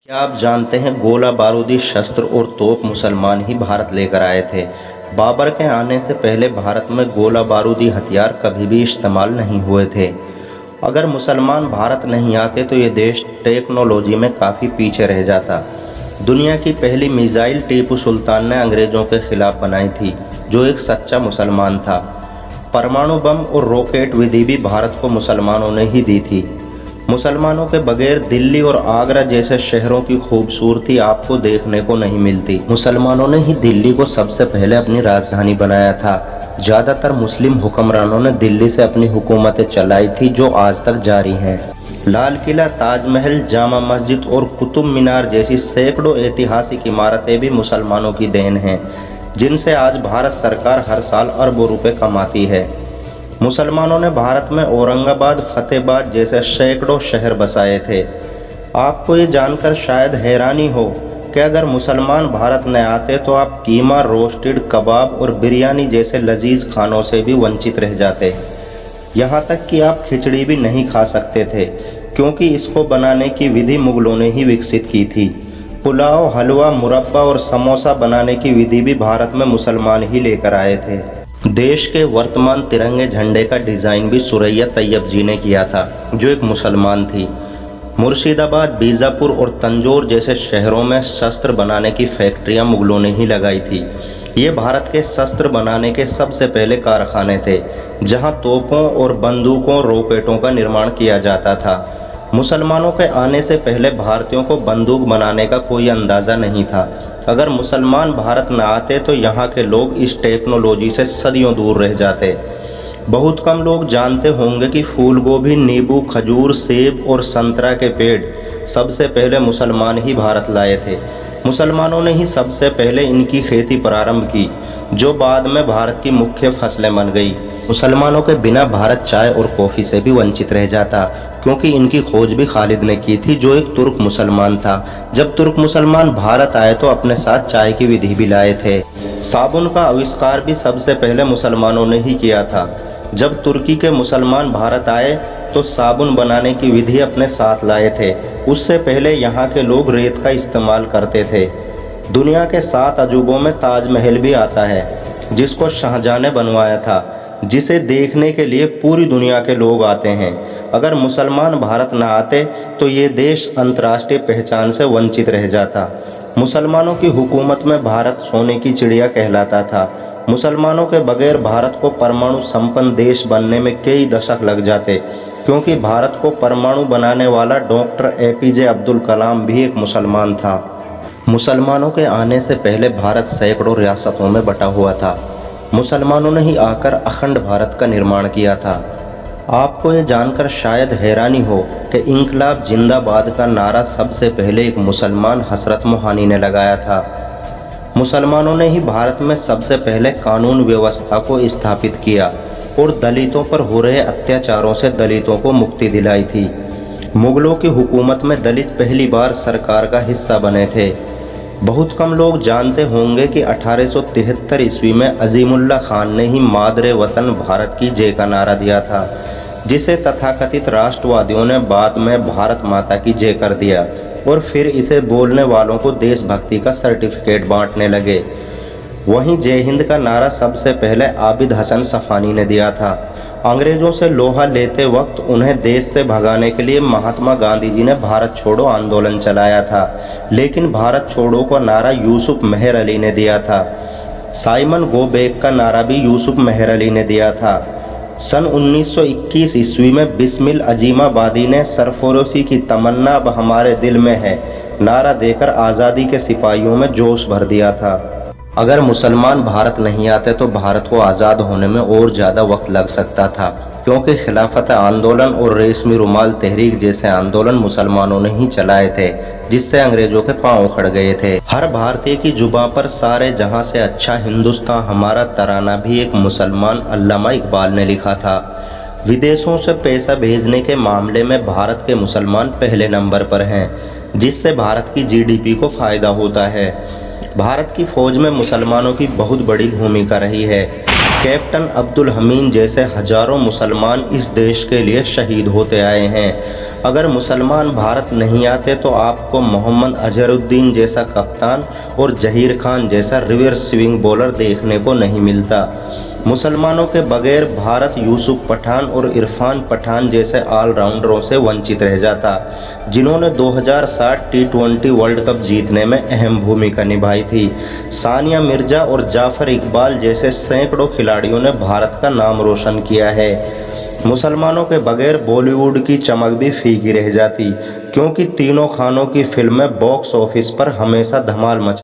क्या आप जानते हैं गोला बारूदी शस्त्र और तोप मुसलमान ही भारत लेकर आए थे। बाबर के आने से पहले भारत में गोला बारूदी हथियार कभी भी इस्तेमाल नहीं हुए थे। अगर मुसलमान भारत नहीं आते तो ये देश टेक्नोलॉजी में काफ़ी पीछे रह जाता। दुनिया की पहली मिसाइल टीपू सुल्तान ने अंग्रेज़ों के खिलाफ बनाई थी, जो एक सच्चा मुसलमान था। परमाणु बम और रॉकेट विधि भी भारत को मुसलमानों ने ही दी थी। मुसलमानों के बगैर दिल्ली और आगरा जैसे शहरों की खूबसूरती आपको देखने को नहीं मिलती। मुसलमानों ने ही दिल्ली को सबसे पहले अपनी राजधानी बनाया था। ज़्यादातर मुस्लिम हुक्मरानों ने दिल्ली से अपनी हुकूमतें चलाई थी, जो आज तक जारी हैं। लाल किला, ताजमहल, जामा मस्जिद और कुतुब मीनार जैसी सैकड़ों ऐतिहासिक इमारतें भी मुसलमानों की देन हैं, जिनसे आज भारत सरकार हर साल अरबों रुपए कमाती है। मुसलमानों ने भारत में औरंगाबाद, फतेहाबाद जैसे सैकड़ों शहर बसाए थे। आपको ये जानकर शायद हैरानी हो कि अगर मुसलमान भारत न आते तो आप कीमा, रोस्टेड कबाब और बिरयानी जैसे लजीज खानों से भी वंचित रह जाते। यहाँ तक कि आप खिचड़ी भी नहीं खा सकते थे, क्योंकि इसको बनाने की विधि मुगलों ने ही विकसित की थी। पुलाव, हलवा, मुरब्बा और समोसा बनाने की विधि भी भारत में मुसलमान ही लेकर आए थे। देश के वर्तमान तिरंगे झंडे का डिज़ाइन भी सुरैया तैयब जी ने किया था, जो एक मुसलमान थी। मुर्शिदाबाद, बीजापुर और तंजौर जैसे शहरों में शस्त्र बनाने की फैक्ट्रियां मुगलों ने ही लगाई थी। ये भारत के शस्त्र बनाने के सबसे पहले कारखाने थे, जहां तोपों और बंदूकों, रॉकेटों का निर्माण किया जाता था। मुसलमानों के आने से पहले भारतीयों को बंदूक बनाने का कोई अंदाज़ा नहीं था। अगर मुसलमान भारत न आते तो यहाँ के लोग इस टेक्नोलॉजी से सदियों दूर रह जाते। बहुत कम लोग जानते होंगे कि फूल गोभी, नींबू, खजूर, सेब और संतरा के पेड़ सबसे पहले मुसलमान ही भारत लाए थे। मुसलमानों ने ही सबसे पहले इनकी खेती प्रारंभ की, जो बाद में भारत की मुख्य फसलें बन गई। मुसलमानों के बिना भारत चाय और कॉफ़ी से भी वंचित रह जाता, क्योंकि इनकी खोज भी खालिद ने की थी, जो एक तुर्क मुसलमान था। जब तुर्क मुसलमान भारत आए तो अपने साथ चाय की विधि भी लाए थे। साबुन का आविष्कार भी सबसे पहले मुसलमानों ने ही किया था। जब तुर्की के मुसलमान भारत आए तो साबुन बनाने की विधि अपने साथ लाए थे। उससे पहले यहाँ के लोग रेत का इस्तेमाल करते थे। दुनिया के 7 अजूबों में ताजमहल भी आता है, जिसको शाहजहां ने बनवाया था, जिसे देखने के लिए पूरी दुनिया के लोग आते हैं। अगर मुसलमान भारत न आते तो ये देश अंतर्राष्ट्रीय पहचान से वंचित रह जाता। मुसलमानों की हुकूमत में भारत सोने की चिड़िया कहलाता था। मुसलमानों के बगैर भारत को परमाणु संपन्न देश बनने में कई दशक लग जाते, क्योंकि भारत को परमाणु बनाने वाला डॉक्टर APJ अब्दुल कलाम भी एक मुसलमान था। मुसलमानों के आने से पहले भारत सैकड़ों रियासतों में बटा हुआ था। मुसलमानों ने ही आकर अखंड भारत का निर्माण किया था। आपको ये जानकर शायद हैरानी हो कि इंकलाब जिंदाबाद का नारा सबसे पहले एक मुसलमान हसरत मोहानी ने लगाया था। मुसलमानों ने ही भारत में सबसे पहले कानून व्यवस्था को स्थापित किया और दलितों पर हो रहे अत्याचारों से दलितों को मुक्ति दिलाई थी। मुगलों की हुकूमत में दलित पहली बार सरकार का हिस्सा बने थे। बहुत कम लोग जानते होंगे कि 1873 ईस्वी में अजीमुल्ला खान ने ही मादरे वतन भारत की जय का नारा दिया था, जिसे तथाकथित राष्ट्रवादियों ने बाद में भारत माता की जय कर दिया और फिर इसे बोलने वालों को देशभक्ति का सर्टिफिकेट बांटने लगे। वहीं जय हिंद का नारा सबसे पहले आबिद हसन सफानी ने दिया था। अंग्रेजों से लोहा लेते वक्त उन्हें देश से भगाने के लिए महात्मा गांधी जी ने भारत छोड़ो आंदोलन चलाया था, लेकिन भारत छोड़ो का नारा यूसुफ मेहर अली ने दिया था। साइमन गो बैक का नारा भी यूसुफ मेहर अली ने दिया था। सन 1921 ईस्वी में बिस्मिल अजीमाबादी ने सरफरोशी की तमन्ना अब हमारे दिल में है नारा देकर आज़ादी के सिपाहियों में जोश भर दिया था। अगर मुसलमान भारत नहीं आते तो भारत को आज़ाद होने में और ज़्यादा वक्त लग सकता था, क्योंकि खिलाफत आंदोलन और रेशमी रुमाल तहरीक जैसे आंदोलन मुसलमानों ने ही चलाए थे, जिससे अंग्रेजों के पांव उखड़ गए थे। हर भारतीय की जुबां पर सारे जहां से अच्छा हिंदुस्तान हमारा तराना भी एक मुसलमान अल्लामा इकबाल ने लिखा था। विदेशों से पैसा भेजने के मामले में भारत के मुसलमान पहले नंबर पर हैं, जिससे भारत की GDP को फ़ायदा होता है। भारत की फौज में मुसलमानों की बहुत बड़ी भूमिका रही है। कैप्टन अब्दुल हमीद जैसे हजारों मुसलमान इस देश के लिए शहीद होते आए हैं। अगर मुसलमान भारत नहीं आते तो आपको मोहम्मद अजहरुद्दीन जैसा कप्तान और जहीर खान जैसा रिवर्स स्विंग बॉलर देखने को नहीं मिलता। मुसलमानों के बगैर भारत यूसुफ पठान और इरफान पठान जैसे ऑलराउंडरों से वंचित रह जाता, जिन्होंने 2007 टी20 वर्ल्ड कप जीतने में अहम भूमिका निभाई थी। सानिया मिर्जा और जाफर इकबाल जैसे सैकड़ों खिलाड़ियों ने भारत का नाम रोशन किया है। मुसलमानों के बगैर बॉलीवुड की चमक भी फीकी रह जाती, क्योंकि तीनों खानों की फिल्में बॉक्स ऑफिस पर हमेशा धमाल मचा